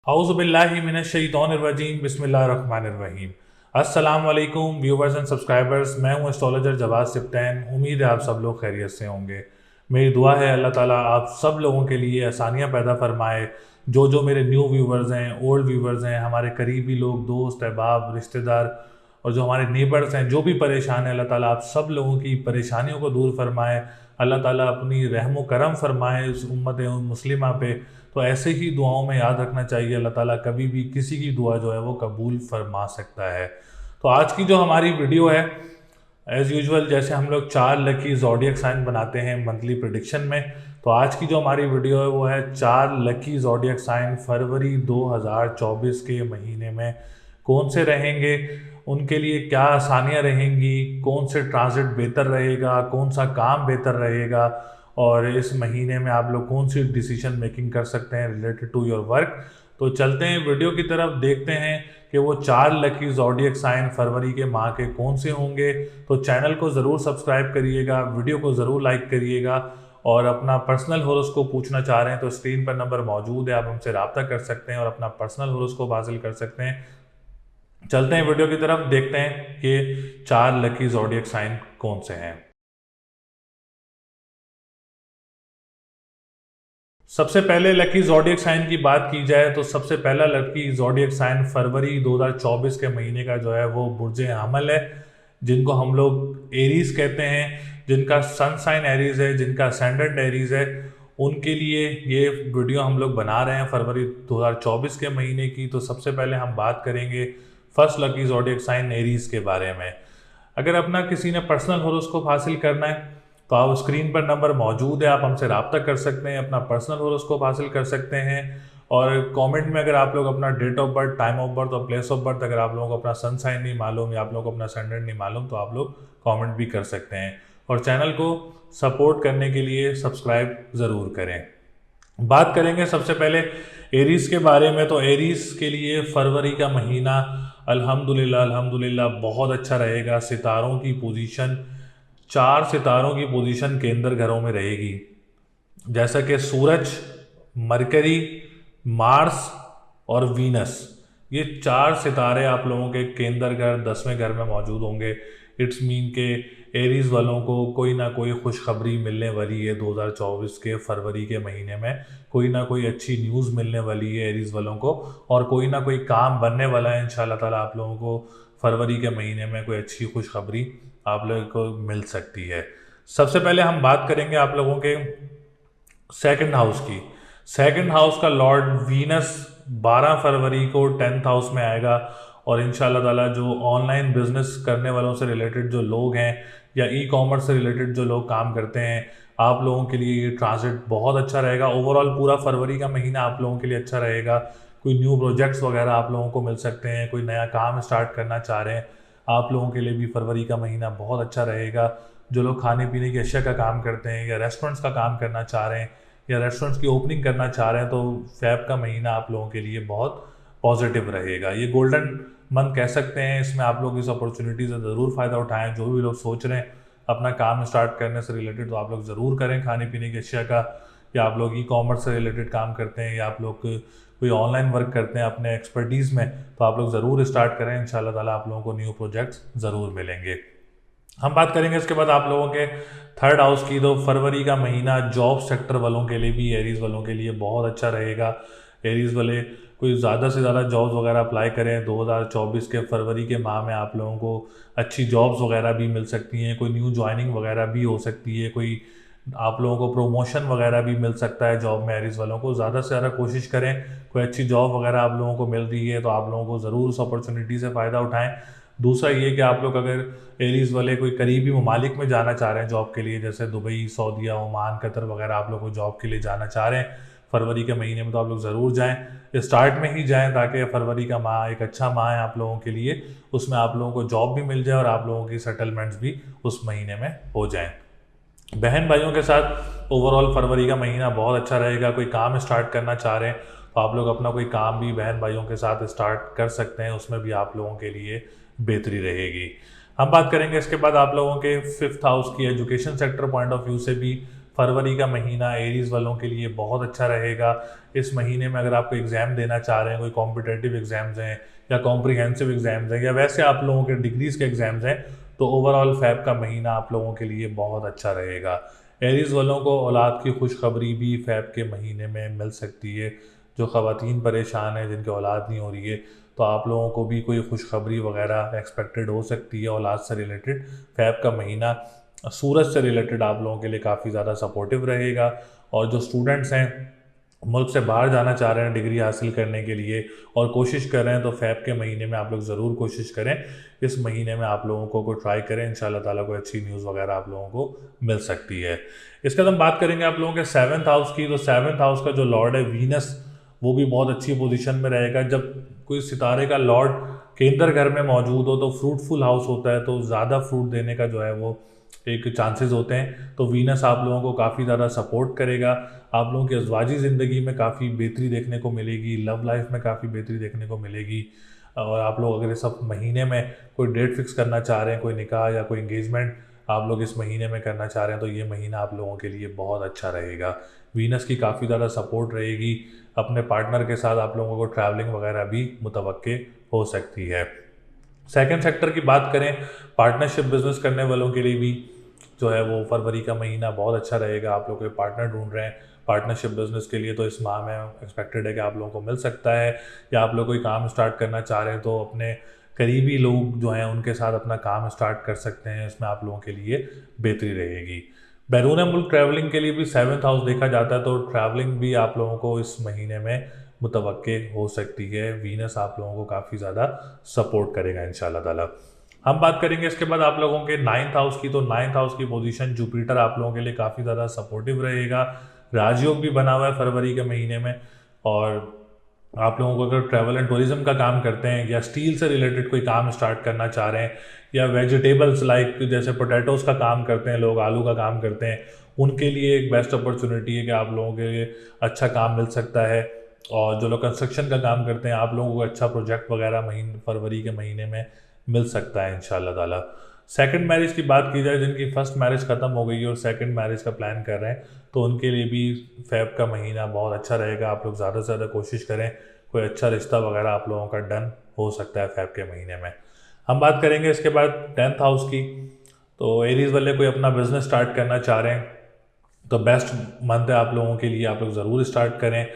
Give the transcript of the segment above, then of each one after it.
औज़ुबिल्लाहि मिनश्शैतानिर्रजीम बिस्मिल्लाहिर्रहमानिर्रहीम। अस्सलाम वालेकुम व्यूवर्स एंड सब्सक्राइबर्स, मैं हूं एस्ट्रोलॉजर जवाद सिप्तैन। उम्मीद है आप सब लोग खैरियत से होंगे। मेरी दुआ है अल्लाह ताला आप सब लोगों के लिए आसानियां पैदा फरमाए। जो मेरे न्यू व्यूवर्स हैं, ओल्ड व्यूवर्स हैं, हमारे करीबी लोग, दोस्त अहबाब, रिश्तेदार और जो हमारे नेबर्स हैं, जो भी परेशान है, अल्लाह ताला आप सब लोगों की परेशानियों को दूर फरमाए। अल्लाह ताला अपनी रहम करम फरमाए इस उम्मत मुस्लिमा पे। तो ऐसे ही दुआओं में याद रखना चाहिए, अल्लाह ताला कभी भी किसी की दुआ जो है वो कबूल फरमा सकता है। तो आज की जो हमारी वीडियो है, एज़ यूजुअल जैसे हम लोग 4 लकी ज़ोडिएक साइन बनाते हैं मंथली प्रेडिक्शन में, तो आज की जो हमारी वीडियो है वो है 4 लकी ज़ोडिएक साइन फरवरी 2024 के महीने में कौन से रहेंगे, उनके लिए क्या आसानियाँ रहेंगी, कौन से ट्रांजिट बेहतर रहेगा, कौन सा काम बेहतर रहेगा, और इस महीने में आप लोग कौन सी डिसीजन मेकिंग कर सकते हैं रिलेटेड टू योर वर्क। तो चलते हैं वीडियो की तरफ, देखते हैं कि वो 4 लकी ज़ोडिएक साइन फरवरी के माह के कौन से होंगे। तो चैनल को ज़रूर सब्सक्राइब करिएगा, वीडियो को ज़रूर लाइक करिएगा, और अपना पर्सनल होरोस्कोप पूछना चाह रहे हैं तो स्क्रीन पर नंबर मौजूद है, आप हमसे रब्ता कर सकते हैं और अपना पर्सनल होरोस्कोप हासिल कर सकते हैं। चलते हैं वीडियो की तरफ, देखते हैं कि 4 लकी ज़ोडिएक साइन कौन से हैं। सबसे पहले लकी ज़ोडिएक साइन की बात की जाए तो सबसे पहला लकी ज़ोडिएक साइन फरवरी 2024 के महीने का जो है वो बुर्ज हमल है, जिनको हम लोग एरीज कहते हैं, जिनका सन साइन एरीज है, जिनका असेंडेंट एरीज है। उनके लिए ये वीडियो हम लोग बना रहे हैं फरवरी 2024 के महीने की। तो सबसे पहले हम बात करेंगे first lucky zodiac sign Aries के बारे में। अगर अपना किसी ने पर्सनल होरोस्कोप हासिल करना है तो आप स्क्रीन पर नंबर मौजूद है, आप हमसे रब्ता कर सकते हैं, अपना पर्सनल होरोस्कोप हासिल कर सकते हैं। और कमेंट में अगर आप लोग अपना date of birth, time of birth और प्लेस ऑफ बर्थ, अगर आप लोगों को अपना सन साइन नहीं मालूम या आप लोगों को अपना असेंडेंट नहीं मालूम, तो आप लोग कमेंट भी कर सकते हैं। और चैनल को सपोर्ट करने के लिए सब्सक्राइब ज़रूर करें। बात करेंगे सबसे पहले एरीज के बारे में। तो एरीज के लिए फरवरी का महीना अल्हम्दुलिल्लाह बहुत अच्छा रहेगा। सितारों की पोजीशन, 4 सितारों की पोजीशन केंद्र घरों में रहेगी, जैसा कि सूरज, मरकरी, मार्स और वीनस। ये 4 सितारे आप लोगों के केंद्र घर 10वें घर में मौजूद होंगे। इट्स मीन के एरीज वालों को कोई ना कोई खुशखबरी मिलने वाली है 2024 के फरवरी के महीने में। कोई ना कोई अच्छी न्यूज़ मिलने वाली है एरीज वालों को, और कोई ना कोई काम बनने वाला है इंशाल्लाह ताला। आप लोगों को फरवरी के महीने में कोई अच्छी खुशखबरी आप लोगों को मिल सकती है। सबसे पहले हम बात करेंगे आप लोगों के सेकंड हाउस की। सेकंड हाउस का लॉर्ड वीनस 12 फरवरी को 10th हाउस में आएगा, और इंशाल्लाह ताला जो ऑनलाइन बिजनेस करने वालों से रिलेटेड जो लोग हैं या ई कॉमर्स से रिलेटेड जो लोग काम करते हैं, आप लोगों के लिए ये ट्रांजिट बहुत अच्छा रहेगा। ओवरऑल पूरा फरवरी का महीना आप लोगों के लिए अच्छा रहेगा। कोई न्यू प्रोजेक्ट्स वगैरह आप लोगों को मिल सकते हैं, कोई नया काम स्टार्ट करना चाह रहे हैं, आप लोगों के लिए भी फरवरी का महीना बहुत अच्छा रहेगा। जो लोग खाने पीने की अशिया का काम करते हैं या रेस्टोरेंट्स का काम करना चाह रहे हैं या रेस्टोरेंट्स की ओपनिंग करना चाह रहे हैं, तो फेब का महीना आप लोगों के लिए बहुत पॉजिटिव रहेगा। ये गोल्डन मंथ कह सकते हैं। इसमें आप लोग इस अपॉर्चुनिटी से ज़रूर फ़ायदा उठाएं। जो भी लोग सोच रहे हैं अपना काम स्टार्ट करने से रिलेटेड, तो आप लोग ज़रूर करें खाने पीने की अशिया का, या आप लोग ई कॉमर्स से रिलेटेड काम करते हैं, या आप लोग कोई ऑनलाइन वर्क करते हैं अपने एक्सपर्टीज़ में, तो आप लोग ज़रूर स्टार्ट करें। इंशाल्लाह ताला आप लोगों को न्यू प्रोजेक्ट्स ज़रूर मिलेंगे। हम बात करेंगे इसके बाद आप लोगों के थर्ड हाउस की। तो फरवरी का महीना जॉब सेक्टर वालों के लिए भी, एरीज वालों के लिए बहुत अच्छा रहेगा। एरीज वाले कोई ज़्यादा से ज़्यादा जॉब्स वगैरह अप्लाई करें 2024 के फरवरी के माह में, आप लोगों को अच्छी जॉब्स वगैरह भी मिल सकती हैं, कोई न्यू ज्वाइनिंग वगैरह भी हो सकती है, कोई आप लोगों को प्रमोशन वगैरह भी मिल सकता है जॉब में। एरीज वालों को ज़्यादा से ज़्यादा कोशिश करें, कोई अच्छी जॉब वगैरह आप लोगों को मिल रही है तो आप लोगों को ज़रूर उस अपॉर्चुनिटी से फ़ायदा उठाएं। दूसरा ये कि आप लोग अगर एरीज वाले कोई करीबी ममालिक में जाना चाह रहे हैं जॉब के लिए, जैसे दुबई, सऊदीया, ओमान, कतर वगैरह, आप लोग को जॉब के लिए जाना चाह रहे हैं फरवरी के महीने में, तो आप लोग ज़रूर जाएं। स्टार्ट में ही जाएं ताकि फरवरी का माह एक अच्छा माह है आप लोगों के लिए, उसमें आप लोगों को जॉब भी मिल जाए और आप लोगों की सेटलमेंट्स भी उस महीने में हो जाएं। बहन भाइयों के साथ ओवरऑल फरवरी का महीना बहुत अच्छा रहेगा। कोई काम स्टार्ट करना चाह रहे हैं तो आप लोग अपना कोई काम भी बहन भाइयों के साथ स्टार्ट कर सकते हैं, उसमें भी आप लोगों के लिए बेहतरी रहेगी। हम बात करेंगे इसके बाद आप लोगों के 5th हाउस की। Education sector point of view से भी फरवरी का महीना एरीज वालों के लिए बहुत अच्छा रहेगा। इस महीने में अगर आपको एग्ज़ाम देना चाह रहे हैं, कोई कॉम्पिटेटिव एग्ज़ाम्स हैं या कॉम्प्रिहेंसिव एग्ज़ाम्स हैं या वैसे आप लोगों के डिग्रीज़ के एग्ज़ाम्स हैं, तो ओवरऑल फ़ैब का महीना आप लोगों के लिए बहुत अच्छा रहेगा। एरीज वालों को औलाद की खुशखबरी भी फ़ैब के महीने में मिल सकती है। जो ख़वातीन परेशान हैं, जिनकी औलाद नहीं हो रही है, तो आप लोगों को भी कोई खुशखबरी वगैरह एक्सपेक्टेड हो सकती है औलाद से रिलेटेड। फ़ैब का महीना सूरज से रिलेटेड आप लोगों के लिए काफ़ी ज़्यादा सपोर्टिव रहेगा। और जो स्टूडेंट्स हैं, मुल्क से बाहर जाना चाह रहे हैं डिग्री हासिल करने के लिए और कोशिश कर रहे हैं, तो फ़ैब के महीने में आप लोग ज़रूर कोशिश करें। इस महीने में आप लोगों को ट्राई करें, इंशाल्लाह ताला कोई अच्छी न्यूज़ वगैरह आप लोगों को मिल सकती है। इसके बाद हम बात करेंगे आप लोगों के 7th हाउस की। तो 7th हाउस का जो लॉर्ड है वीनस, वो भी बहुत अच्छी पोजीशन में रहेगा। जब कोई सितारे का लॉर्ड केंद्र घर में मौजूद हो तो फ्रूटफुल हाउस होता है, तो ज़्यादा फ्रूट देने का जो है वो एक चांसेस होते हैं। तो वीनस आप लोगों को काफ़ी ज़्यादा सपोर्ट करेगा। आप लोगों की अज़वाजी ज़िंदगी में काफ़ी बेहतरी देखने को मिलेगी, लव लाइफ में काफ़ी बेहतरी देखने को मिलेगी। और आप लोग अगर इस सब महीने में कोई डेट फिक्स करना चाह रहे हैं, कोई निकाह या कोई इंगेजमेंट आप लोग इस महीने में करना चाह रहे हैं, तो ये महीना आप लोगों के लिए बहुत अच्छा रहेगा। वीनस की काफ़ी ज़्यादा सपोर्ट रहेगी। अपने पार्टनर के साथ आप लोगों को ट्रैवलिंग वगैरह भी मुतवक्के हो सकती है। सेकंड सेक्टर की बात करें, पार्टनरशिप बिजनेस करने वालों के लिए भी जो है वो फरवरी का महीना बहुत अच्छा रहेगा। आप लोग कोई पार्टनर ढूंढ रहे हैं पार्टनरशिप बिजनेस के लिए, तो इस माह में एक्सपेक्टेड है कि आप लोगों को मिल सकता है। या आप लोग कोई काम स्टार्ट करना चाह रहे हैं, तो अपने करीबी लोग जो हैं उनके साथ अपना काम स्टार्ट कर सकते हैं। इसमें आप लोगों के लिए बेहतरी रहेगी। बैरून मुल्क ट्रैवलिंग के लिए भी 7th हाउस देखा जाता है, तो ट्रैवलिंग भी आप लोगों को इस महीने में मुतवक्के हो सकती है। वीनस आप लोगों को काफ़ी ज़्यादा सपोर्ट करेगा इंशाल्लाह ताला। हम बात करेंगे इसके बाद आप लोगों के 9th हाउस की। तो 9th हाउस की पोजीशन जुपिटर आप लोगों के लिए काफ़ी ज़्यादा सपोर्टिव रहेगा। राजयोग भी बना हुआ है फरवरी के महीने में। और आप लोगों को अगर ट्रैवल एंड टूरिज्म का काम करते हैं या स्टील से रिलेटेड कोई काम स्टार्ट करना चाह रहे हैं या वेजिटेबल्स लाइक जैसे पोटैटोज़ का काम करते हैं लोग, आलू का काम करते हैं, उनके लिए एक बेस्ट अपॉर्चुनिटी है कि आप लोगों के लिए अच्छा काम मिल सकता है। और जो लोग कंस्ट्रक्शन का काम करते हैं, आप लोगों को अच्छा प्रोजेक्ट वगैरह फरवरी के महीने में मिल सकता है इंशाल्लाह ताला। सेकंड मैरिज की बात की जाए, जिनकी फर्स्ट मैरिज ख़त्म हो गई है और सेकंड मैरिज का प्लान कर रहे हैं, तो उनके लिए भी फ़ैब का महीना बहुत अच्छा रहेगा। आप लोग ज़्यादा से ज़्यादा कोशिश करें, कोई अच्छा रिश्ता वगैरह आप लोगों का डन हो सकता है फ़ैब के महीने में। हम बात करेंगे इसके बाद 10th हाउस की। तो एरीज वाले कोई अपना बिजनेस स्टार्ट करना चाह रहे हैं, तो बेस्ट मंथ है आप लोगों के लिए, आप लोग ज़रूर स्टार्ट करें।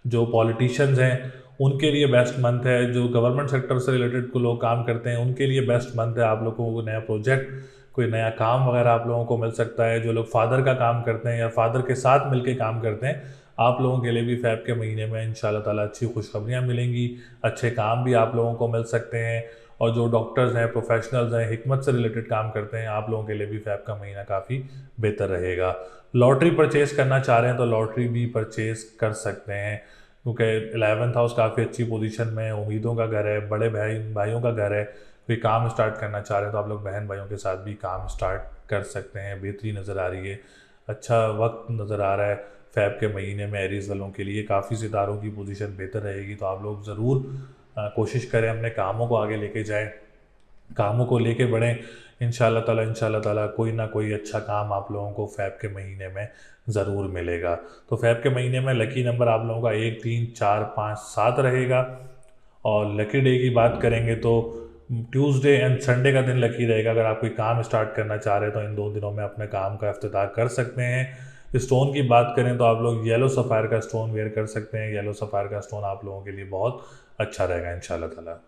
जो पॉलिटिशियंस हैं उनके लिए बेस्ट मंथ है। जो गवर्नमेंट सेक्टर से रिलेटेड को लोग काम करते हैं उनके लिए बेस्ट मंथ है। आप लोगों को नया प्रोजेक्ट, कोई नया काम वगैरह आप लोगों को मिल सकता है। जो लोग फादर का काम करते हैं या फादर के साथ मिलकर काम करते हैं, आप लोगों के लिए भी फ़ैब के महीने में इंशाल्लाह ताला अच्छी खुशखबरियाँ मिलेंगी, अच्छे काम भी आप लोगों को मिल सकते हैं। और जो डॉक्टर्स हैं, प्रोफेशनल्स हैं, हिकमत से रिलेटेड काम करते हैं, आप लोगों के लिए भी फ़ैब का महीना काफ़ी बेहतर रहेगा। लॉटरी परचेज़ करना चाह रहे हैं तो लॉटरी भी परचेज़ कर सकते हैं, क्योंकि 11th हाउस काफ़ी अच्छी पोजीशन में, उम्मीदों का घर है, बड़े भाइयों का घर है। कोई काम स्टार्ट करना चाह रहे हैं तो आप लोग बहन भाइयों के साथ भी काम स्टार्ट कर सकते हैं। बेहतरी नज़र आ रही है, अच्छा वक्त नज़र आ रहा है फ़ैब के महीने में एरीज वालों के लिए। काफ़ी सितारों की पोजीशन बेहतर रहेगी, तो आप लोग ज़रूर कोशिश करें अपने कामों को आगे लेके जाएं, कामों को लेके बढ़ें। इंशाल्लाह ताला कोई ना कोई अच्छा काम आप लोगों को फ़ैब के महीने में ज़रूर मिलेगा। तो फ़ैब के महीने में लकी नंबर आप लोगों का 1, 3, 4, 5, 7 रहेगा। और लकी डे की बात करेंगे तो ट्यूसडे एंड संडे का दिन लकी रहेगा। अगर आप कोई काम स्टार्ट करना चाह रहे हैं तो इन 2 दिनों में अपने काम का इफ्तिताह कर सकते हैं। स्टोन की बात करें तो आप लोग येलो सफ़ायर का स्टोन वेयर कर सकते हैं। येलो सफ़ायर का स्टोन आप लोगों के लिए बहुत अच्छा रहेगा इंशाल्लाह ताला।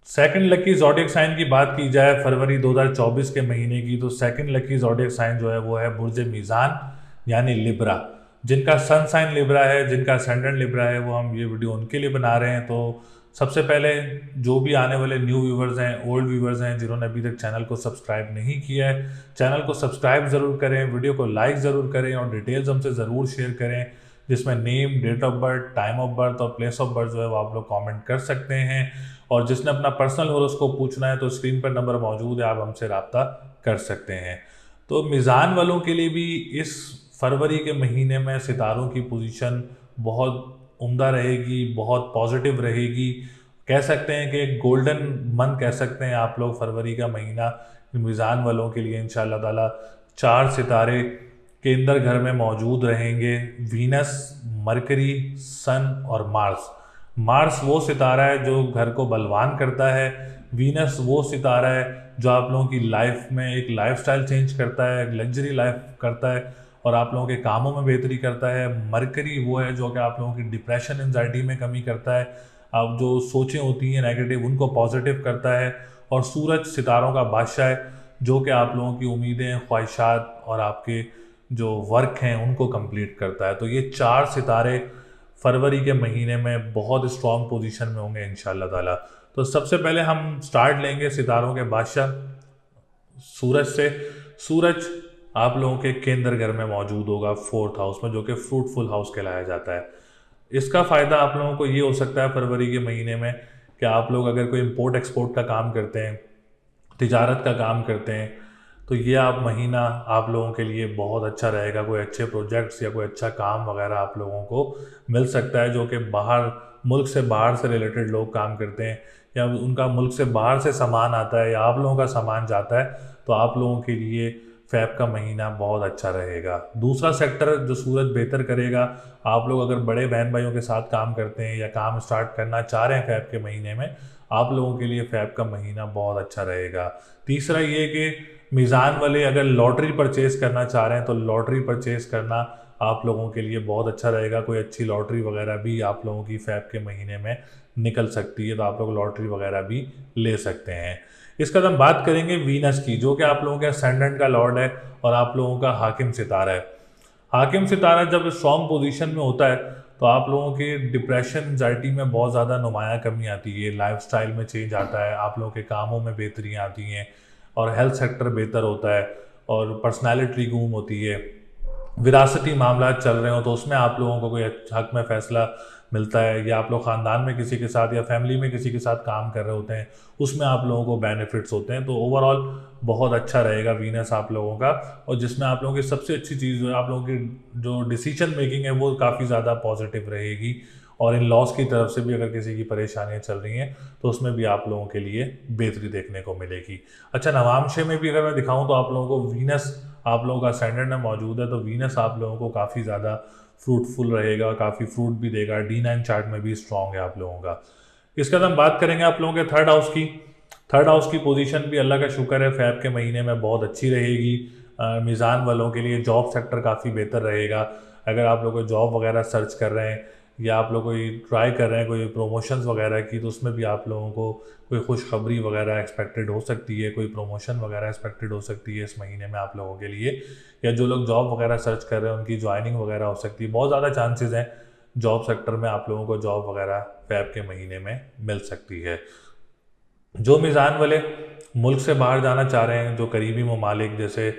सेकंड लकी ज़ोडिएक साइन की बात की जाए फरवरी 2024 के महीने की, तो सेकंड लकी ज़ोडिएक साइन जो है वो है बुर्ज मीज़ान यानी लिब्रा। जिनका सन साइन लिब्रा है, जिनका असेंडेंट लिब्रा है, वो हम ये वीडियो उनके लिए बना रहे हैं। तो सबसे पहले जो भी आने वाले न्यू व्यूवर्स हैं, ओल्ड व्यूवर्स हैं, जिन्होंने अभी तक चैनल को सब्सक्राइब नहीं किया है, चैनल को सब्सक्राइब ज़रूर करें, वीडियो को लाइक ज़रूर करें और डिटेल्स हमसे ज़रूर शेयर करें, जिसमें name, date of birth, time of birth और प्लेस ऑफ बर्थ जो है वो आप लोग कमेंट कर सकते हैं। और जिसने अपना पर्सनल हॉरोस्कोप पूछना है तो स्क्रीन पर नंबर मौजूद है, आप हमसे रब्ता कर सकते हैं। तो मीज़ान वालों के लिए भी इस फरवरी के महीने में सितारों की पोजीशन बहुत उम्दा रहेगी, बहुत पॉजिटिव रहेगी, कह सकते हैं कि एक गोल्डन मंथ कह सकते हैं आप लोग फरवरी का महीना मीज़ान वालों के लिए। इंशाल्लाह ताला 4 सितारे केंद्र घर में मौजूद रहेंगे, वीनस, मरकरी, सन और मार्स। मार्स वो सितारा है जो घर को बलवान करता है, वीनस वो सितारा है जो आप लोगों की लाइफ में एक लाइफस्टाइल चेंज करता है, एक लग्जरी लाइफ करता है और आप लोगों के कामों में बेहतरी करता है। मरकरी वो है जो कि आप लोगों की डिप्रेशन एंजाइटी में कमी करता है, आप जो सोचें होती हैं नेगेटिव उनको पॉजिटिव करता है। और सूरज सितारों का बादशाह है जो कि आप लोगों की उम्मीदें, ख्वाहिशात और आपके जो वर्क हैं उनको कंप्लीट करता है। तो ये 4 सितारे फरवरी के महीने में बहुत स्ट्रॉन्ग पोजीशन में होंगे इंशाल्लाह ताला। तो सबसे पहले हम स्टार्ट लेंगे सितारों के बादशाह सूरज से। सूरज आप लोगों के केंद्र घर में मौजूद होगा 4th हाउस में, जो कि फ्रूटफुल हाउस कहलाया जाता है। इसका फ़ायदा आप लोगों को ये हो सकता है फरवरी के महीने में कि आप लोग अगर कोई इम्पोर्ट एक्सपोर्ट का काम करते हैं, तिजारत का काम करते हैं, तो ये आप महीना आप लोगों के लिए बहुत अच्छा रहेगा। कोई अच्छे प्रोजेक्ट्स या कोई अच्छा काम वगैरह आप लोगों को मिल सकता है जो कि बाहर मुल्क से बाहर से रिलेटेड लोग काम करते हैं या उनका मुल्क से बाहर से सामान आता है या आप लोगों का सामान जाता है, तो आप लोगों के लिए फ़ेब का महीना बहुत अच्छा रहेगा। दूसरा सेक्टर जो सूरज बेहतर करेगा, आप लोग अगर बड़े बहन भाइयों के साथ काम करते हैं या काम स्टार्ट करना चाह रहे हैं फ़ेब के महीने में, आप लोगों के लिए फ़ेब का महीना बहुत अच्छा रहेगा। तीसरा ये कि मीज़ान वाले अगर लॉटरी परचेज़ करना चाह रहे हैं तो लॉटरी परचेज़ करना आप लोगों के लिए बहुत अच्छा रहेगा। कोई अच्छी लॉटरी वगैरह भी आप लोगों की फ़ेब के महीने में निकल सकती है, तो आप लोग लॉटरी वगैरह भी ले सकते हैं। इसके बाद हम बात करेंगे वीनस की, जो कि आप लोगों के असेंडेंट का लॉर्ड है और आप लोगों का हाकिम सितारा है। हाकिम सितारा जब स्ट्रॉन्ग पोजीशन में होता है तो आप लोगों के डिप्रेशन, एंजाइटी में बहुत ज़्यादा नुमाया कमी आती है, लाइफस्टाइल में चेंज आता है, आप लोगों के कामों में बेहतरियाँ आती हैं और हेल्थ सेक्टर बेहतर होता है और पर्सनालिटी गूम होती है। विरासती मामला चल रहे हो तो उसमें आप लोगों को कोई हक में फ़ैसला मिलता है, या आप लोग ख़ानदान में किसी के साथ या फैमिली में किसी के साथ काम कर रहे होते हैं, उसमें आप लोगों को बेनिफिट्स होते हैं। तो ओवरऑल बहुत अच्छा रहेगा वीनस आप लोगों का, और जिसमें आप लोगों की सबसे अच्छी चीज़ जो है, आप लोगों की जो डिसीजन मेकिंग है वो काफ़ी ज़्यादा पॉजिटिव रहेगी। और इन लॉस की तरफ से भी अगर किसी की परेशानियां चल रही हैं तो उसमें भी आप लोगों के लिए बेहतरी देखने को मिलेगी। अच्छा, नवामशे में भी अगर मैं दिखाऊं तो आप लोगों को वीनस आप लोगों का स्टैंडर्ड में मौजूद है, तो वीनस आप लोगों को काफ़ी ज़्यादा फ्रूटफुल रहेगा, काफ़ी फ्रूट भी देगा। D9 चार्ट में भी स्ट्रॉन्ग है आप लोगों का। इसके बाद हम बात करेंगे आप लोगों के 3rd हाउस की। 3rd हाउस की पोजीशन भी अल्लाह का शुक्र है फ़ेब के महीने में बहुत अच्छी रहेगी। मीज़ान वालों के लिए जॉब सेक्टर काफ़ी बेहतर रहेगा। अगर आप लोग कोई जॉब वगैरह सर्च कर रहे हैं या आप लोग कोई ट्राई कर रहे हैं कोई प्रमोशंस वगैरह की, तो उसमें भी आप लोगों को कोई खुशखबरी वगैरह एक्सपेक्टेड हो सकती है, कोई प्रमोशन वगैरह एक्सपेक्टेड हो सकती है इस महीने में आप लोगों के लिए। या जो लोग जॉब वगैरह सर्च कर रहे हैं उनकी ज्वाइनिंग वगैरह हो सकती है। बहुत ज़्यादा चांसेस हैं जॉब सेक्टर में आप लोगों को जॉब वगैरह फ़ेब के महीने में मिल सकती है। जो मीज़ान वाले मुल्क से बाहर जाना चाह रहे हैं, जो करीबी ममालिक जैसे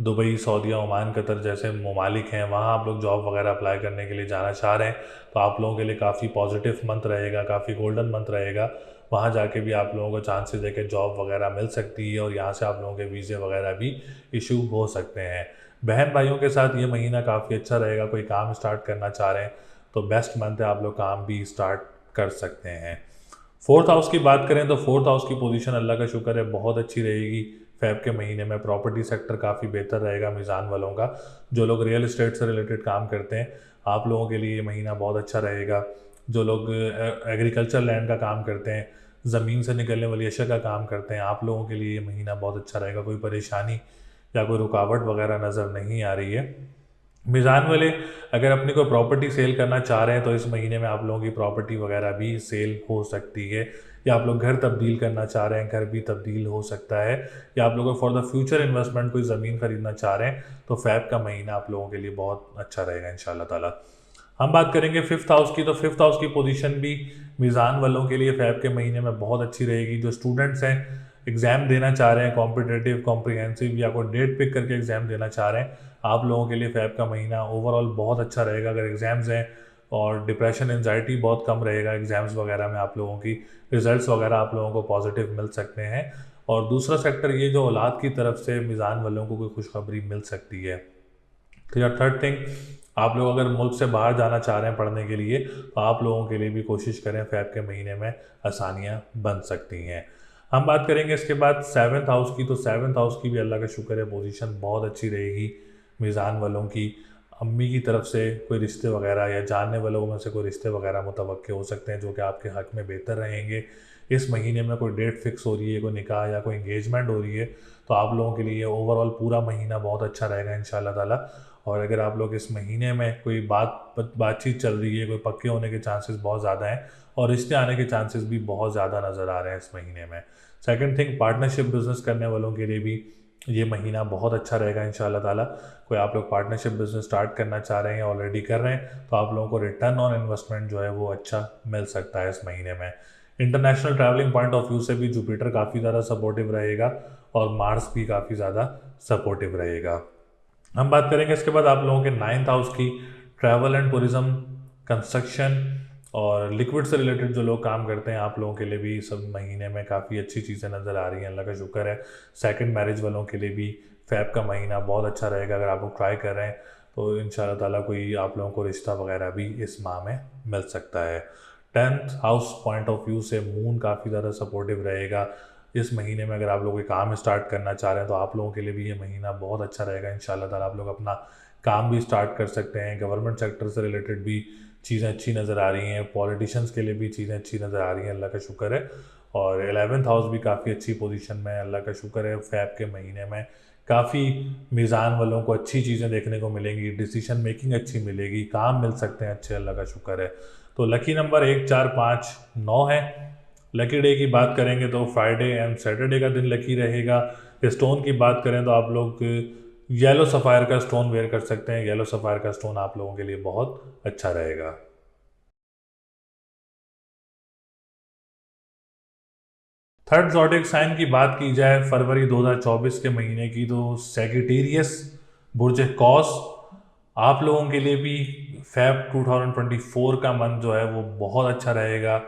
दुबई, सऊदीया, ओमान, कतर जैसे ममालिक हैं, वहाँ आप लोग जॉब वगैरह अप्लाई करने के लिए जाना चाह रहे हैं, तो आप लोगों के लिए काफ़ी पॉजिटिव मंथ रहेगा, काफ़ी गोल्डन मंथ रहेगा। वहाँ जाके भी आप लोगों को चांसेस है कि जॉब वगैरह मिल सकती है और यहाँ से आप लोगों के वीज़े वगैरह भी इशू हो सकते हैं। बहन भाइयों के साथ ये महीना काफ़ी अच्छा रहेगा। कोई काम स्टार्ट करना चाह रहे हैं तो बेस्ट मंथ है, आप लोग काम भी स्टार्ट कर सकते हैं। 4th हाउस की बात करें तो 4th हाउस की पोजीशन अल्लाह का शुक्र है बहुत अच्छी रहेगी फ़ेब के महीने में। प्रॉपर्टी सेक्टर काफ़ी बेहतर रहेगा मीज़ान वालों का। जो लोग रियल एस्टेट से रिलेटेड काम करते हैं आप लोगों के लिए ये महीना बहुत अच्छा रहेगा। जो लोग एग्रीकल्चर लैंड का काम करते हैं, ज़मीन से निकलने वाली अशिया का काम करते हैं, आप लोगों के लिए ये महीना बहुत अच्छा रहेगा। कोई परेशानी या कोई रुकावट वगैरह नज़र नहीं आ रही है। मीज़ान वाले अगर अपनी कोई प्रॉपर्टी सेल करना चाह रहे हैं तो इस महीने में आप लोगों की प्रॉपर्टी वगैरह भी सेल हो सकती है। या आप लोग घर तब्दील करना चाह रहे हैं, घर भी तब्दील हो सकता है। या आप लोगों को फॉर द फ्यूचर इन्वेस्टमेंट कोई ज़मीन खरीदना चाह रहे हैं तो फ़ेब का महीना आप लोगों के लिए बहुत अच्छा रहेगा इंशाल्लाह ताला। हम बात करेंगे 5th हाउस की, तो 5th हाउस की पोजीशन भी मीज़ान वालों के लिए फ़ेब के महीने में बहुत अच्छी रहेगी। जो स्टूडेंट्स हैं, एग्ज़ाम देना चाह रहे हैं, कॉम्पिटिटिव, कॉम्प्रिहेंसिव या कोई डेट पिक करके एग्ज़ाम देना चाह रहे हैं, आप लोगों के लिए फ़ेब का महीना ओवरऑल बहुत अच्छा रहेगा। अगर एग्ज़ाम्स हैं और डिप्रेशन, एंजाइटी बहुत कम रहेगा एग्ज़ाम्स वगैरह में, आप लोगों की रिज़ल्ट्स वगैरह आप लोगों को पॉजिटिव मिल सकते हैं। और दूसरा सेक्टर ये जो औलाद की तरफ से मीज़ान वालों को कोई खुशखबरी मिल सकती है। तो थर्ड थिंग, आप लोग अगर मुल्क से बाहर जाना चाह रहे हैं पढ़ने के लिए तो आप लोगों के लिए भी कोशिश करें, फ़ेब के महीने में आसानियाँ बन सकती हैं। हम बात करेंगे इसके बाद सेवन्थ हाउस की। तो सेवन्थ हाउस की भी अल्लाह का शुक्र है पोजीशन बहुत अच्छी रहेगी। मीज़ान वालों की अम्मी की तरफ से कोई रिश्ते वगैरह या जानने वालों में से कोई रिश्ते वगैरह मुतवक्के हो सकते हैं जो कि आपके हक़ में बेहतर रहेंगे। इस महीने में कोई डेट फिक्स हो रही है, कोई निकाह या कोई इंगेजमेंट हो रही है, तो आप लोगों के लिए ओवरऑल पूरा महीना बहुत अच्छा रहेगा इंशाल्लाह ताला। और अगर आप लोग इस महीने में कोई बातचीत चल रही है, कोई पक्के होने के चांसेस बहुत ज़्यादा हैं और रिश्ते आने के चांसेस भी बहुत ज़्यादा नज़र आ रहे हैं इस महीने में। सेकंड थिंग, पार्टनरशिप बिजनेस करने वालों के लिए भी ये महीना बहुत अच्छा रहेगा इंशाल्लाह ताला। कोई आप लोग पार्टनरशिप बिजनेस स्टार्ट करना चाह रहे हैं, ऑलरेडी कर रहे हैं, तो आप लोगों को रिटर्न ऑन इन्वेस्टमेंट जो है वो अच्छा मिल सकता है इस महीने में। International travelling point of view से भी जुपिटर काफ़ी ज़्यादा सपोर्टिव रहेगा और मार्स भी काफ़ी ज़्यादा सपोर्टिव रहेगा। हम बात करेंगे इसके बाद आप लोगों के नाइन्थ हाउस की। ट्रैवल एंड टूरिज़्म, कंस्ट्रक्शन और लिक्विड से रिलेटेड जो लोग काम करते हैं, आप लोगों के लिए भी सब महीने में काफ़ी अच्छी चीज़ें नज़र आ रही हैं, अल्लाह का शुक्र है। सेकंड मैरिज वालों के लिए भी फ़ेब का महीना बहुत अच्छा रहेगा। अगर आप लोग ट्राई कर रहे हैं तो इंशाल्लाह ताला कोई आप लोगों को रिश्ता वगैरह भी इस माह में मिल सकता है। Tenth house point of view से मून काफ़ी ज़्यादा सपोर्टिव रहेगा इस महीने में। अगर आप लोग कोई काम स्टार्ट करना चाह रहे हैं तो आप लोगों के लिए भी ये महीना बहुत अच्छा रहेगा इंशाल्लाह ताला। आप लोग अपना काम भी स्टार्ट कर सकते हैं। गवर्नमेंट सेक्टर से रिलेटेड भी चीज़ें अच्छी नज़र आ रही हैं, पॉलिटिशियंस के लिए भी चीज़ें अच्छी नज़र आ रही हैं, अल्लाह का शुक्र है। और 11th हाउस भी काफ़ी अच्छी पोजीशन में है, अल्लाह का शुक्र है। फ़ेब के महीने में काफ़ी मीज़ान वालों को अच्छी चीज़ें देखने को मिलेंगी, डिसीजन मेकिंग अच्छी मिलेगी, काम मिल सकते हैं अच्छे, अल्लाह का शुक्र है। तो लकी नंबर 1, 4, 5, 9 है। लकी डे की बात करेंगे तो फ्राइडे एंड सैटरडे का दिन लकी रहेगा। स्टोन की बात करें तो आप लोग येलो सफ़ायर का स्टोन वेयर कर सकते हैं। येलो सफ़ायर का स्टोन आप लोगों के लिए बहुत अच्छा रहेगा। थर्ड ज़ोडिएक साइन की बात की जाए फरवरी 2024 के महीने की, तो सैजिटेरियस, बुर्ज कौस, आप लोगों के लिए भी फ़ेब 2024 का मंथ जो है वो बहुत अच्छा रहेगा।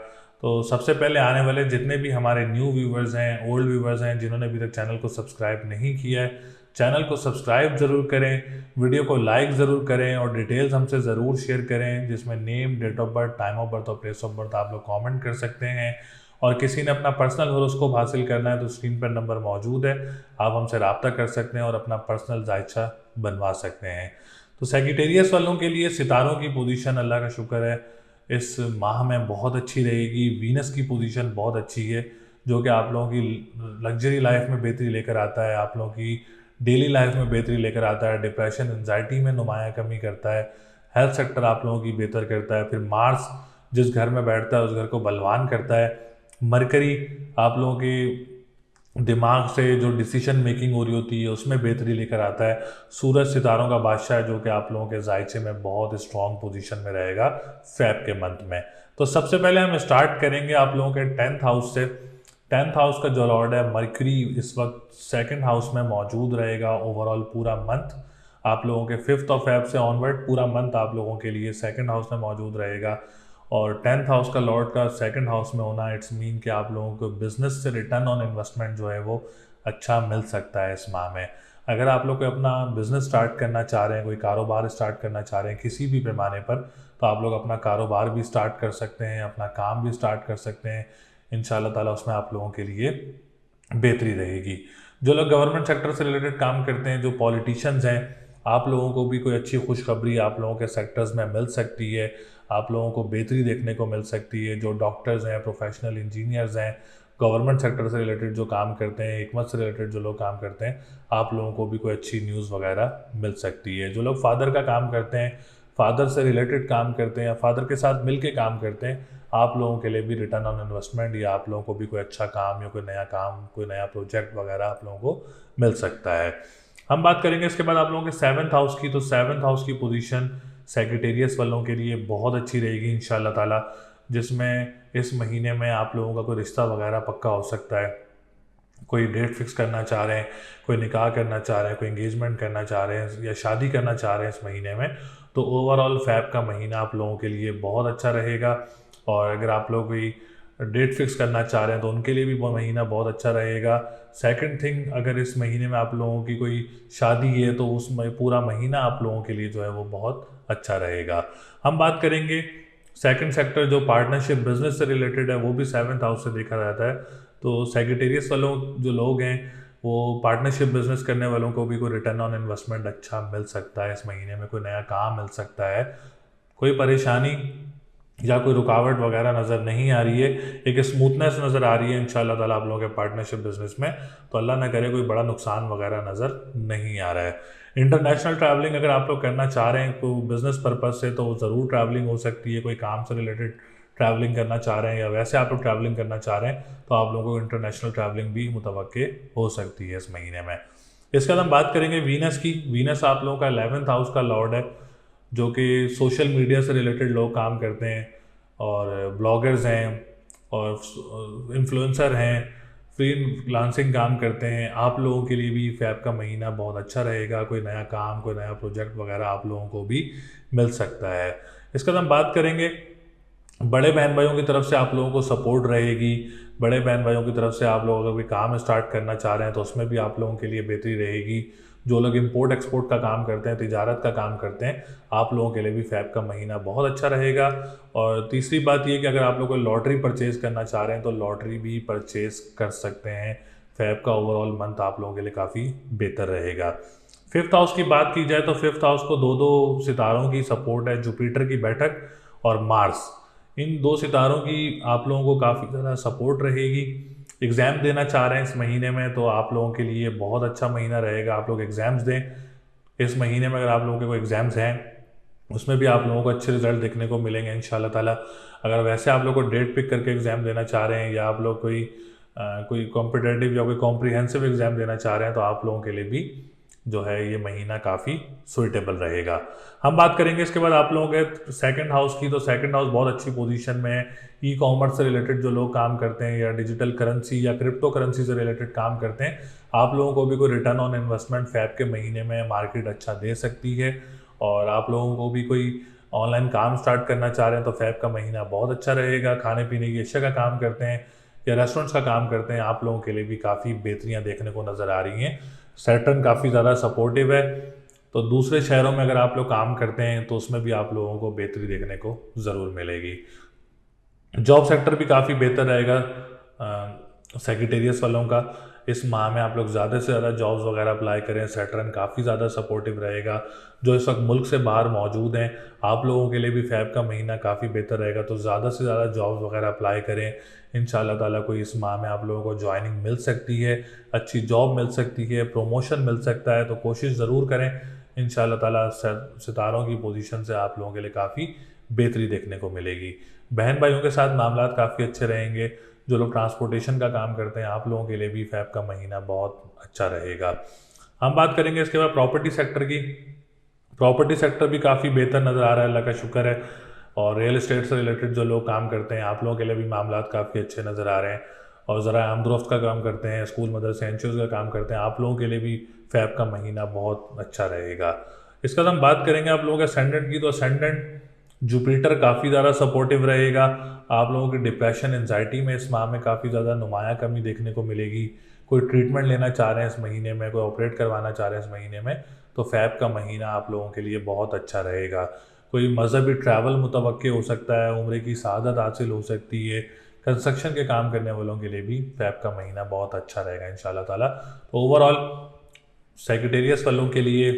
तो सबसे पहले आने वाले जितने भी हमारे न्यू व्यूवर्स हैं, ओल्ड व्यूवर्स हैं, जिन्होंने अभी तक चैनल को सब्सक्राइब नहीं किया है, चैनल को सब्सक्राइब ज़रूर करें, वीडियो को लाइक ज़रूर करें और डिटेल्स हमसे ज़रूर शेयर करें, जिसमें name, date of birth, time of birth और प्लेस ऑफ बर्थ आप लोग कमेंट कर सकते हैं। और किसी ने अपना पर्सनल हॉरोस्कोप हासिल करना है तो स्क्रीन पर नंबर मौजूद है, आप हमसे रब्ता कर सकते हैं और अपना पर्सनल जायचा बनवा सकते हैं। तो सैजिटेरियस वालों के लिए सितारों की पोजीशन अल्लाह का शुक्र है इस माह में बहुत अच्छी रहेगी। वीनस की पोजीशन बहुत अच्छी है जो कि आप लोगों की लग्जरी लाइफ में बेहतरी लेकर आता है, आप लोगों की डेली लाइफ में बेहतरी लेकर आता है, डिप्रेशन एंजाइटी में नुमाया कमी करता है, हेल्थ सेक्टर आप लोगों की बेहतर करता है। फिर मार्स जिस घर में बैठता है उस घर को बलवान करता है। मरकरी आप लोगों के दिमाग से जो डिसीजन मेकिंग हो रही होती है उसमें बेहतरी लेकर आता है। सूरज सितारों का बादशाह है जो कि आप लोगों के जायचे में बहुत स्ट्रॉन्ग पोजीशन में रहेगा फ़ेब के मंथ में। तो सबसे पहले हम स्टार्ट करेंगे आप लोगों के 10th हाउस से। 10th हाउस का जो लॉर्ड है मरकरी इस वक्त 2nd हाउस में मौजूद रहेगा ओवरऑल पूरा मंथ। आप लोगों के 5th ऑफ फ़ेब से ऑनवर्ड पूरा मंथ आप लोगों के लिए 2nd हाउस में मौजूद रहेगा। और 10th हाउस का लॉर्ड का 2nd हाउस में होना इट्स मीन कि आप लोगों को बिजनेस से रिटर्न ऑन इन्वेस्टमेंट जो है वो अच्छा मिल सकता है इस माह में। अगर आप लोग कोई अपना बिजनेस स्टार्ट करना चाह रहे हैं, कोई कारोबार स्टार्ट करना चाह रहे हैं किसी भी पैमाने पर, तो आप लोग अपना कारोबार भी स्टार्ट कर सकते हैं, अपना काम भी स्टार्ट कर सकते हैं। इंशाल्लाह ताला उसमें आप लोगों के लिए बेहतरी रहेगी। जो लोग गवर्नमेंट सेक्टर से रिलेटेड काम करते हैं, जो पॉलिटिशियंस हैं, आप लोगों को भी कोई अच्छी खुशखबरी आप लोगों के सेक्टर्स में मिल सकती है, आप लोगों को बेहतरी देखने को मिल सकती है। जो डॉक्टर्स हैं, प्रोफेशनल इंजीनियर्स हैं, गवर्नमेंट सेक्टर से रिलेटेड जो काम करते हैं, हिकमत से रिलेटेड जो लोग काम करते हैं, आप लोगों को भी कोई अच्छी न्यूज़ वगैरह मिल सकती है। जो लोग फादर का काम करते हैं, फादर से रिलेटेड काम करते हैं या फादर के साथ मिल के काम करते हैं, आप लोगों के लिए भी रिटर्न ऑन इन्वेस्टमेंट या आप लोगों को भी कोई अच्छा काम या कोई नया काम, कोई नया प्रोजेक्ट वगैरह आप लोगों को मिल सकता है। हम बात करेंगे इसके बाद आप लोगों के 7th हाउस की। तो 7th हाउस की पोजीशन सैजिटेरियस वालों के लिए बहुत अच्छी रहेगी इंशाल्लाह ताला, जिसमें इस महीने में आप लोगों का कोई रिश्ता वगैरह पक्का हो सकता है। कोई डेट फिक्स करना चाह रहे हैं, कोई निकाह करना चाह रहे हैं, कोई एंगेजमेंट करना चाह रहे हैं या शादी करना चाह रहे हैं इस महीने में, तो ओवरऑल फ़ेब का महीना आप लोगों के लिए बहुत अच्छा रहेगा। और अगर आप लोग कोई डेट फिक्स करना चाह रहे हैं तो उनके लिए भी वो महीना बहुत अच्छा रहेगा। सेकंड थिंग, अगर इस महीने में आप लोगों की कोई शादी है तो उस पूरा महीना आप लोगों के लिए जो है वो बहुत अच्छा रहेगा। हम बात करेंगे सेकंड सेक्टर जो पार्टनरशिप बिजनेस से रिलेटेड है, वो भी 7th हाउस से देखा जाता है। तो सेक्रेटेरियस वालों जो लोग हैं वो पार्टनरशिप बिजनेस करने वालों को भी कोई रिटर्न ऑन इन्वेस्टमेंट अच्छा मिल सकता है इस महीने में, कोई नया काम मिल सकता है, कोई परेशानी या कोई रुकावट वगैरह नज़र नहीं आ रही है, एक स्मूथनेस नज़र आ रही है इंशाल्लाह ताला आप लोगों के पार्टनरशिप बिजनेस में। तो अल्लाह ना करे कोई बड़ा नुकसान वगैरह नज़र नहीं आ रहा है। इंटरनेशनल ट्रैवलिंग अगर आप लोग करना चाह रहे हैं कोई बिज़नेस पर्पज़ से तो ज़रूर ट्रैवलिंग हो सकती है, कोई काम से रिलेटेड ट्रैवलिंग करना चाह रहे हैं या वैसे आप लोग ट्रैवलिंग करना चाह रहे हैं तो आप लोगों को इंटरनेशनल ट्रैवलिंग भी मुतवक्के हो सकती है इस महीने में। इसके बाद हम बात करेंगे वीनस की। वीनस आप लोगों का 11th हाउस का लॉर्ड है, जो कि सोशल मीडिया से रिलेटेड लोग काम करते हैं और ब्लॉगर्स हैं और इन्फ्लुएंसर हैं, फ्रीलांसिंग काम करते हैं। आप लोगों के लिए भी फ़ेब का महीना बहुत अच्छा रहेगा, कोई नया काम, कोई नया प्रोजेक्ट वगैरह आप लोगों को भी मिल सकता है। इसके बाद हम बात करेंगे बड़े बहन भाइयों की तरफ से आप लोगों को सपोर्ट रहेगी। बड़े बहन भाइयों की तरफ से आप लोग अगर कोई काम स्टार्ट करना चाह रहे हैं तो उसमें भी आप लोगों के लिए बेहतरी रहेगी। जो लोग इंपोर्ट एक्सपोर्ट का काम करते हैं, तिजारत का काम करते हैं, आप लोगों के लिए भी फ़ेब का महीना बहुत अच्छा रहेगा। और तीसरी बात ये कि अगर आप लोग कोई लॉटरी परचेज़ करना चाह रहे हैं तो लॉटरी भी परचेज़ कर सकते हैं। फ़ेब का ओवरऑल मंथ आप लोगों के लिए काफ़ी बेहतर रहेगा। 5th हाउस की बात की जाए तो 5th हाउस को दो सितारों की सपोर्ट है, जुपिटर की बैठक और मार्स। इन दो सितारों की आप लोगों को काफ़ी ज़्यादा सपोर्ट रहेगी। एग्ज़ाम देना चाह रहे हैं इस महीने में तो आप लोगों के लिए बहुत अच्छा महीना रहेगा, आप लोग एग्ज़ाम्स दें इस महीने में। अगर आप लोगों के कोई एग्ज़ाम्स हैं उसमें भी आप लोगों को अच्छे रिजल्ट देखने को मिलेंगे इंशाल्लाह ताला। अगर वैसे आप लोग को डेट पिक करके एग्ज़ाम देना चाह रहे हैं या आप लोग कोई कॉम्पिटेटिव या कोई कॉम्प्रिहेंसिव एग्ज़ाम देना चाह रहे हैं तो आप लोगों के लिए भी जो है ये महीना काफ़ी सुइटेबल रहेगा। हम बात करेंगे इसके बाद आप लोगों के सेकंड हाउस की। तो सेकंड हाउस बहुत अच्छी पोजीशन में है। ई कॉमर्स से रिलेटेड जो लोग काम करते हैं या डिजिटल करेंसी या क्रिप्टो करेंसी से रिलेटेड काम करते हैं, आप लोगों को भी कोई रिटर्न ऑन इन्वेस्टमेंट फ़ेब के महीने में मार्केट अच्छा दे सकती है। और आप लोगों को भी कोई ऑनलाइन काम स्टार्ट करना चाह रहे हैं तो फ़ेब का महीना बहुत अच्छा रहेगा। खाने पीने की अशिया का काम करते हैं या रेस्टोरेंट्स का काम करते हैं, आप लोगों के लिए भी काफ़ी बेहतरियाँ देखने को नज़र आ रही हैं। सैटर्न काफ़ी ज़्यादा सपोर्टिव है, तो दूसरे शहरों में अगर आप लोग काम करते हैं तो उसमें भी आप लोगों को बेहतरी देखने को ज़रूर मिलेगी। जॉब सेक्टर भी काफ़ी बेहतर रहेगा सेक्रेटेरियस वालों का। इस माह में आप लोग ज़्यादा से ज़्यादा जॉब्स वगैरह अप्लाई करें। सैटर्न काफ़ी ज़्यादा सपोर्टिव रहेगा। जो इस वक्त मुल्क से बाहर मौजूद हैं आप लोगों के लिए भी फ़ेब का महीना काफ़ी बेहतर रहेगा, तो ज़्यादा से ज़्यादा जॉब्स वगैरह अप्लाई करें। इंशाल्लाह ताला कोई इस माह में आप लोगों को ज्वाइनिंग मिल सकती है, अच्छी जॉब मिल सकती है, प्रमोशन मिल सकता है, तो कोशिश ज़रूर करें। इंशाल्लाह ताला सितारों की पोजीशन से आप लोगों के लिए काफ़ी बेहतरी देखने को मिलेगी। बहन भाइयों के साथ मामलात काफ़ी अच्छे रहेंगे। जो लोग ट्रांसपोर्टेशन का काम करते हैं आप लोगों के लिए भी फ़ेब का महीना बहुत अच्छा रहेगा। हम बात करेंगे इसके बाद प्रॉपर्टी सेक्टर की। प्रॉपर्टी सेक्टर भी काफ़ी बेहतर नज़र आ रहा है, अल्लाह का शुक्र है। और रियल एस्टेट से रिलेटेड जो लोग काम करते हैं आप लोगों के लिए भी मामलात काफ़ी अच्छे नज़र आ रहे हैं। और ज़रा आमदोरफ्त का काम करते हैं, स्कूल मदरसे एनजीओज़ का काम करते हैं, आप लोगों के लिए भी फ़ेब का महीना बहुत अच्छा रहेगा। इसके बाद हम बात करेंगे आप लोगों के असेंडेंट की। तो असेंडेंट जुपिटर काफ़ी ज़्यादा सपोर्टिव रहेगा। आप लोगों की डिप्रेशन एंजाइटी में इस माह में काफ़ी ज़्यादा नुमाया कमी देखने को मिलेगी। कोई ट्रीटमेंट लेना चाह रहे हैं इस महीने में, कोई ऑपरेट करवाना चाह रहे हैं इस महीने में, तो फ़ेब का महीना आप लोगों के लिए बहुत अच्छा रहेगा। कोई मजहबी ट्रैवल मुतवक्के हो सकता है, उम्र की सआदत हासिल हो सकती है। कंस्ट्रक्शन के काम करने वालों के लिए भी फ़ेब का महीना बहुत अच्छा रहेगा इंशाल्लाह ताला। तो ओवरऑल सेक्रेटेरियस वालों के लिए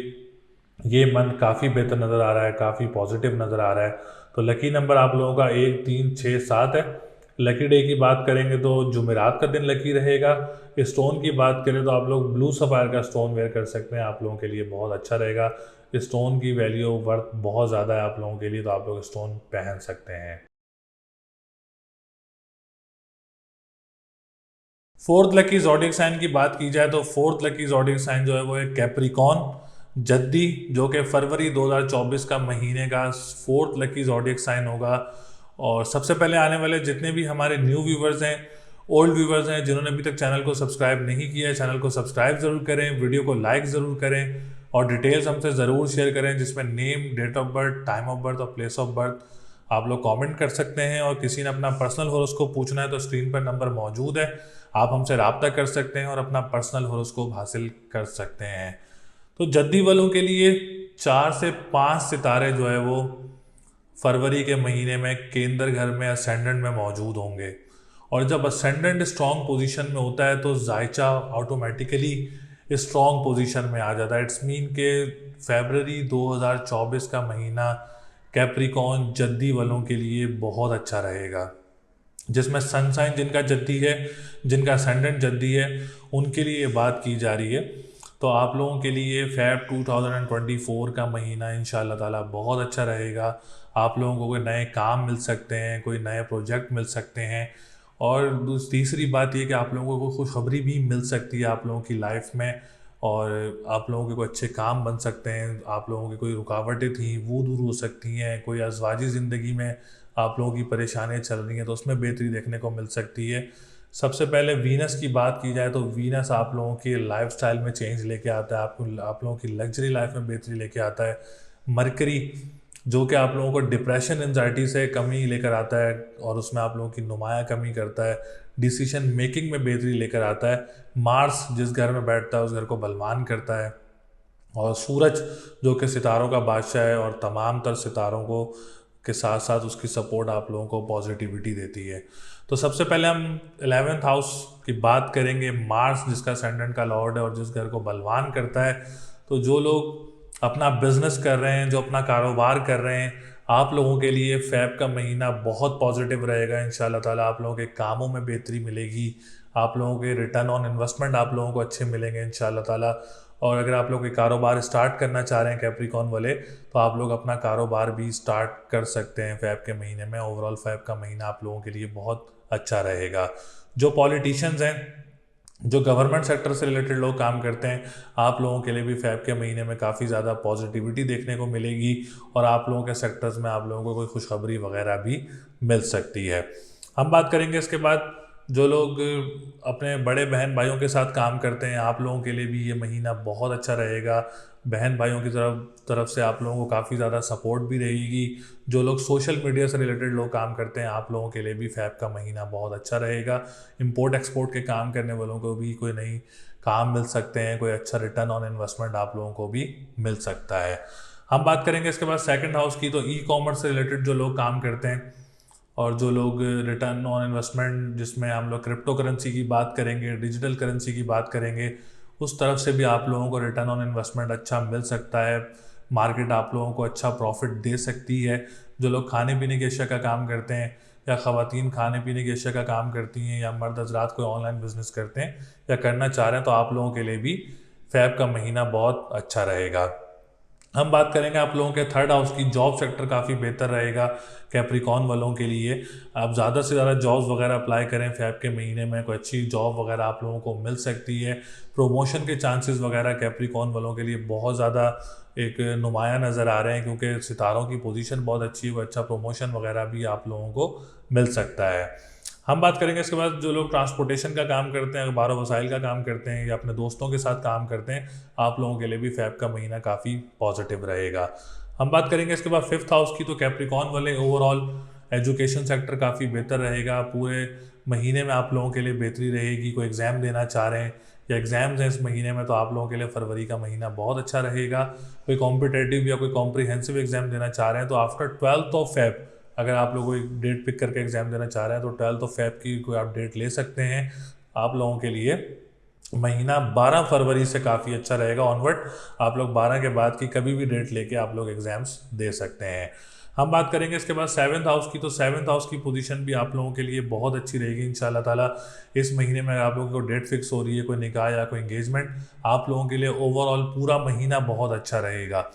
ये मंथ काफ़ी बेहतर नज़र आ रहा है, काफ़ी पॉजिटिव नज़र आ रहा है। तो लकी नंबर आप लोगों का 1, 3, 6, 7 है। लकी डे की बात करेंगे तो जुमेरात का दिन लकी रहेगा। स्टोन की बात करें तो आप लोग ब्लू सफ़ायर का स्टोन वेयर कर सकते हैं, आप लोगों के लिए बहुत अच्छा रहेगा। स्टोन की वैल्यू वर्थ बहुत ज़्यादा है आप लोगों के लिए, तो आप लोग स्टोन पहन सकते हैं। फोर्थ लकी ज़ोडिएक साइन की बात की जाए तो फोर्थ लकी ज़ोडिएक साइन जो है वो है कैप्रिकॉन जद्दी, जो कि फरवरी 2024 का महीने का फोर्थ लकी ज़ोडिएक साइन होगा। और सबसे पहले आने वाले जितने भी हमारे न्यू व्यूवर्स हैं, ओल्ड व्यूवर्स हैं, जिन्होंने अभी तक चैनल को सब्सक्राइब नहीं किया है, चैनल को सब्सक्राइब ज़रूर करें, वीडियो को लाइक ज़रूर करें और डिटेल्स हमसे ज़रूर शेयर करें, जिसमें name, date of birth, time of birth और प्लेस ऑफ बर्थ आप लोग कमेंट कर सकते हैं, और किसी ने अपना पर्सनल होरोस्कोप पूछना है तो स्क्रीन पर नंबर मौजूद है, आप हमसे रब्ता कर सकते हैं और अपना पर्सनल होरोस्कोप हासिल कर सकते हैं। तो जद्दी वालों के लिए 4 से 5 सितारे जो है वो फरवरी के महीने में केंद्र घर में असेंडेंट में मौजूद होंगे, और जब असेंडेंट स्ट्रॉन्ग पोजीशन में होता है तो जायचा ऑटोमेटिकली स्ट्रॉन्ग पोजीशन में आ जाता है। इट्स मीन के फरवरी 2024 का महीना कैप्रिकॉन जद्दी वालों के लिए बहुत अच्छा रहेगा, जिसमें सनसाइन जिनका जद्दी है, जिनका असेंडेंट जद्दी है, उनके लिए बात की जा रही है। तो आप लोगों के लिए फेब 2024 का महीना इंशाल्लाह ताला बहुत अच्छा रहेगा। आप लोगों को कोई नए काम मिल सकते हैं, कोई नए प्रोजेक्ट मिल सकते हैं, और तीसरी बात ये कि आप लोगों को खुशखबरी भी मिल सकती है आप लोगों की लाइफ में, और आप लोगों के कोई अच्छे काम बन सकते हैं, आप लोगों की कोई रुकावटें थी वो दूर हो सकती हैं, कोई अज़वाजी ज़िंदगी में आप लोगों की परेशानियाँ चल रही हैं तो उसमें बेहतरी देखने को मिल सकती है। सबसे पहले वीनस की बात की जाए तो वीनस आप लोगों की लाइफस्टाइल में चेंज लेके आता है, आप लोगों की लग्जरी लाइफ में बेहतरी लेके आता है। मरकरी जो कि आप लोगों को डिप्रेशन एंजाइटी से कमी लेकर आता है, और उसमें आप लोगों की नुमाया कमी करता है, डिसीजन मेकिंग में बेहतरी लेकर आता है। मार्स जिस घर में बैठता है उस घर को बलवान करता है, और सूरज जो कि सितारों का बादशाह है और तमाम तर सितारों को के साथ साथ उसकी सपोर्ट आप लोगों को पॉजिटिविटी देती है। तो सबसे पहले हम 11th हाउस की बात करेंगे, मार्स जिसका असेंडेंट का लॉर्ड है और जिस घर को बलवान करता है। तो जो लोग अपना बिजनेस कर रहे हैं, जो अपना कारोबार कर रहे हैं, आप लोगों के लिए फेब का महीना बहुत पॉजिटिव रहेगा इंशाल्लाह ताला। आप लोगों के कामों में बेहतरी मिलेगी, आप लोगों के रिटर्न ऑन इन्वेस्टमेंट आप लोगों को अच्छे मिलेंगे इंशाल्लाह ताला। और अगर आप लोग कोई कारोबार स्टार्ट करना चाह रहे हैं कैप्रिकॉन वाले, तो आप लोग अपना कारोबार भी स्टार्ट कर सकते हैं फेब के महीने में। ओवरऑल फेब का महीना आप लोगों के लिए बहुत अच्छा रहेगा। जो पॉलिटिशियंस हैं, जो गवर्नमेंट सेक्टर से रिलेटेड लोग काम करते हैं, आप लोगों के लिए भी फेब के महीने में काफ़ी ज़्यादा पॉजिटिविटी देखने को मिलेगी, और आप लोगों के सेक्टर्स में आप लोगों को कोई खुशखबरी वगैरह भी मिल सकती है। हम बात करेंगे इसके बाद जो लोग अपने बड़े बहन भाइयों के साथ काम करते हैं, आप लोगों के लिए भी ये महीना बहुत अच्छा रहेगा। बहन भाइयों की तरफ से आप लोगों को काफ़ी ज़्यादा सपोर्ट भी रहेगी। जो लोग सोशल मीडिया से रिलेटेड लोग काम करते हैं, आप लोगों के लिए भी फेब का महीना बहुत अच्छा रहेगा। इंपोर्ट एक्सपोर्ट के काम करने वालों को भी कोई नई काम मिल सकते हैं, कोई अच्छा रिटर्न ऑन इन्वेस्टमेंट आप लोगों को भी मिल सकता है। हम बात करेंगे इसके बाद सेकंड हाउस की। तो ई कॉमर्स से रिलेटेड जो लोग काम करते हैं और जो लोग रिटर्न ऑन इन्वेस्टमेंट, जिसमें हम लोग क्रिप्टो करेंसी की बात करेंगे, डिजिटल करेंसी की बात करेंगे, उस तरफ से भी आप लोगों को रिटर्न ऑन इन्वेस्टमेंट अच्छा मिल सकता है। मार्केट आप लोगों को अच्छा प्रॉफिट दे सकती है। जो लोग खाने पीने की अशिया का काम करते हैं, या ख़वातीन खाने पीने की अशिया का काम करती हैं, या मर्द हजरात कोई ऑनलाइन बिजनेस करते हैं या करना चाह रहे हैं, तो आप लोगों के लिए भी फेब का महीना बहुत अच्छा रहेगा। हम बात करेंगे आप लोगों के थर्ड हाउस की। जॉब सेक्टर काफ़ी बेहतर रहेगा कैप्रिकॉन वालों के लिए। आप ज़्यादा से ज़्यादा जॉब्स वगैरह अप्लाई करें फेब के महीने में, कोई अच्छी जॉब वगैरह आप लोगों को मिल सकती है। प्रमोशन के चांसेस वगैरह कैप्रिकॉन वालों के लिए बहुत ज़्यादा एक नुमाया नज़र आ रहे हैं, क्योंकि सितारों की पोजीशन बहुत अच्छी है, कोई अच्छा प्रमोशन वगैरह भी आप लोगों को मिल सकता है। हम बात करेंगे इसके बाद जो लोग ट्रांसपोर्टेशन का काम करते हैं, अखबार वसाइल का काम करते हैं, या अपने दोस्तों के साथ काम करते हैं, आप लोगों के लिए भी फेब का महीना काफ़ी पॉजिटिव रहेगा। हम बात करेंगे इसके बाद फिफ्थ हाउस की। तो कैप्रिकॉन वाले ओवरऑल एजुकेशन सेक्टर काफ़ी बेहतर रहेगा। पूरे महीने में आप लोगों के लिए बेहतरी रहेगी। कोई एग्ज़ाम देना चाह रहे हैं या एग्ज़ाम्स हैं इस महीने में, तो आप लोगों के लिए फरवरी का महीना बहुत अच्छा रहेगा। कोई कॉम्पिटेटिव या कोई कॉम्प्रिहेंसिव एग्ज़ाम देना चाह रहे हैं, तो आफ्टर 12th ऑफ फेब, अगर आप लोग कोई डेट पिक करके एग्ज़ाम देना चाह रहे हैं, तो 12th ऑफ फेब की कोई आप डेट ले सकते हैं। आप लोगों के लिए महीना 12 फरवरी से काफ़ी अच्छा रहेगा ऑनवर्ड। आप लोग 12 के बाद की कभी भी डेट लेके आप लोग एग्ज़ाम्स दे सकते हैं। हम बात करेंगे इसके बाद सेवन्थ हाउस की। तो सेवन्थ हाउस की पोजीशन भी आप लोगों के लिए बहुत अच्छी रहेगी इंशाल्लाह ताला। इस महीने में आप लोगों को डेट फिक्स हो रही है, कोई निकाह या कोई एंगेजमेंट, आप लोगों के लिए ओवरऑल पूरा महीना बहुत अच्छा रहेगा।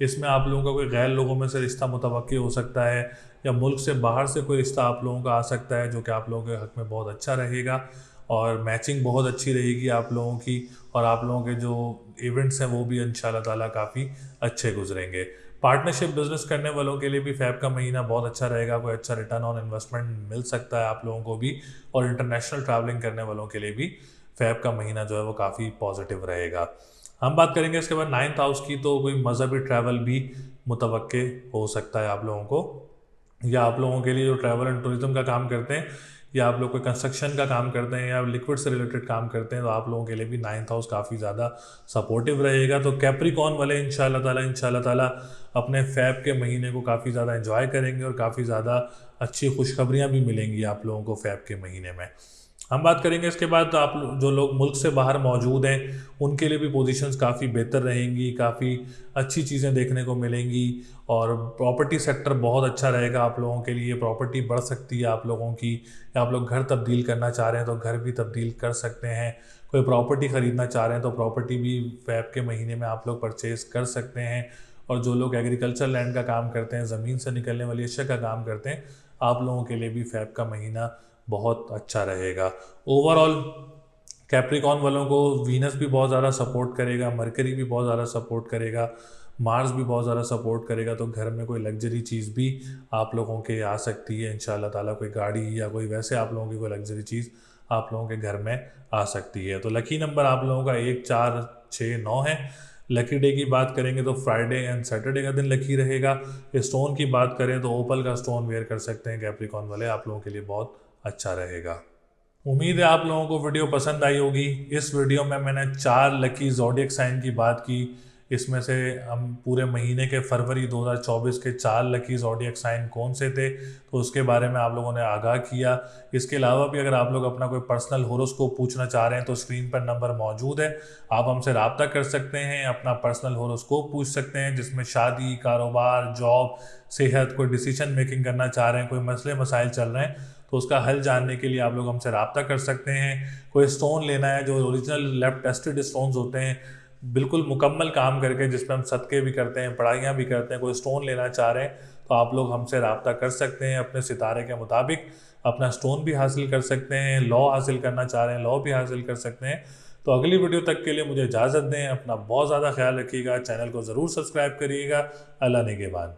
इसमें आप लोगों का कोई गैर लोगों में से रिश्ता मुतवक्की हो सकता है, या मुल्क से बाहर से कोई रिश्ता आप लोगों का आ सकता है, जो कि आप लोगों के हक़ में बहुत अच्छा रहेगा। और मैचिंग बहुत अच्छी रहेगी आप लोगों की, और आप लोगों के जो इवेंट्स हैं वो भी इंशाल्लाह ताला काफ़ी अच्छे गुजरेंगे। पार्टनरशिप बिजनेस करने वालों के लिए भी फेब का महीना बहुत अच्छा रहेगा। कोई अच्छा रिटर्न ऑन इन्वेस्टमेंट मिल सकता है आप लोगों को भी, और इंटरनेशनल ट्रैवलिंग करने वालों के लिए भी फेब का महीना जो है वो काफ़ी पॉजिटिव रहेगा। हम बात करेंगे इसके बाद नाइन्थ हाउस की। तो कोई मजहबी ट्रैवल भी मुतवक्के हो सकता है आप लोगों को या आप लोगों के लिए जो ट्रैवल एंड टूरिज्म का काम करते हैं, या आप लोग कोई कंस्ट्रक्शन का काम करते हैं, या लिक्विड से रिलेटेड काम करते हैं, तो आप लोगों के लिए भी 9th हाउस काफ़ी ज़्यादा सपोर्टिव रहेगा। तो कैप्रिकॉन वाले इंशाल्लाह ताला अपने फैब के महीने को काफ़ी ज़्यादा एंजॉय करेंगे और काफ़ी ज़्यादा अच्छी खुशखबरियाँ भी मिलेंगी आप लोगों को फैब के महीने में। हम बात करेंगे इसके बाद, तो आप जो लोग मुल्क से बाहर मौजूद हैं उनके लिए भी पोजीशंस काफ़ी बेहतर रहेंगी, काफ़ी अच्छी चीज़ें देखने को मिलेंगी, और प्रॉपर्टी सेक्टर बहुत अच्छा रहेगा आप लोगों के लिए। प्रॉपर्टी बढ़ सकती है आप लोगों की, या आप लोग घर तब्दील करना चाह रहे हैं तो घर भी तब्दील कर सकते हैं। कोई प्रॉपर्टी ख़रीदना चाह रहे हैं तो प्रॉपर्टी भी फैब के महीने में आप लोग परचेज़ कर सकते हैं। और जो लोग एग्रीकल्चर लैंड का काम करते हैं, ज़मीन से निकलने वाली अशिया का काम करते हैं, आप लोगों के लिए भी फैब का महीना बहुत अच्छा रहेगा। ओवरऑल कैप्रिकॉन वालों को वीनस भी बहुत ज़्यादा सपोर्ट करेगा, मरकरी भी बहुत ज़्यादा सपोर्ट करेगा, मार्स भी बहुत ज़्यादा सपोर्ट करेगा। तो घर में कोई लग्जरी चीज़ भी आप लोगों के आ सकती है इंशाल्लाह ताला। कोई गाड़ी या कोई वैसे आप लोगों की कोई लग्जरी चीज़ आप लोगों के घर में आ सकती है। तो लकी नंबर आप लोगों का 1, 4, 6, 9 है। लकी डे की बात करेंगे तो फ्राइडे एंड सैटरडे का दिन लकी रहेगा। स्टोन की बात करें तो ओपल का स्टोन वेयर कर सकते हैं कैप्रिकॉन वाले, आप लोगों के लिए बहुत अच्छा रहेगा। उम्मीद है आप लोगों को वीडियो पसंद आई होगी। इस वीडियो में मैंने 4 लकी ज़ोडिएक साइन की बात की। इसमें से हम पूरे महीने के फरवरी 2024 के 4 लकी ज़ोडिएक साइन कौन से थे तो उसके बारे में आप लोगों ने आगाह किया। इसके अलावा भी अगर आप लोग अपना कोई पर्सनल होरोस्कोप पूछना चाह रहे हैं तो स्क्रीन पर नंबर मौजूद है, आप हमसे रब्ता कर सकते हैं, अपना पर्सनल होरोस्कोप पूछ सकते हैं जिसमें शादी, कारोबार, जॉब, सेहत, कोई डिसीजन मेकिंग करना चाह रहे हैं, कोई मसले मसाइल चल रहे हैं तो उसका हल जानने के लिए आप लोग हमसे रब्ता कर सकते हैं। कोई स्टोन लेना है जो ओरिजिनल लैब टेस्टेड स्टोन्स होते हैं, बिल्कुल मुकम्मल काम करके जिस पर हम सदक़े भी करते हैं, पढ़ाइयाँ भी करते हैं, कोई स्टोन लेना चाह रहे हैं तो आप लोग हमसे रब्ता कर सकते हैं। अपने सितारे के मुताबिक अपना स्टोन भी हासिल कर सकते हैं, लॉ हासिल करना चाह रहे हैं लॉ भी हासिल कर सकते हैं। तो अगली वीडियो तक के लिए मुझे इजाज़त दें। अपना बहुत ज़्यादा ख्याल रखिएगा, चैनल को ज़रूर सब्सक्राइब करिएगा। अल्लाह ने के बाद।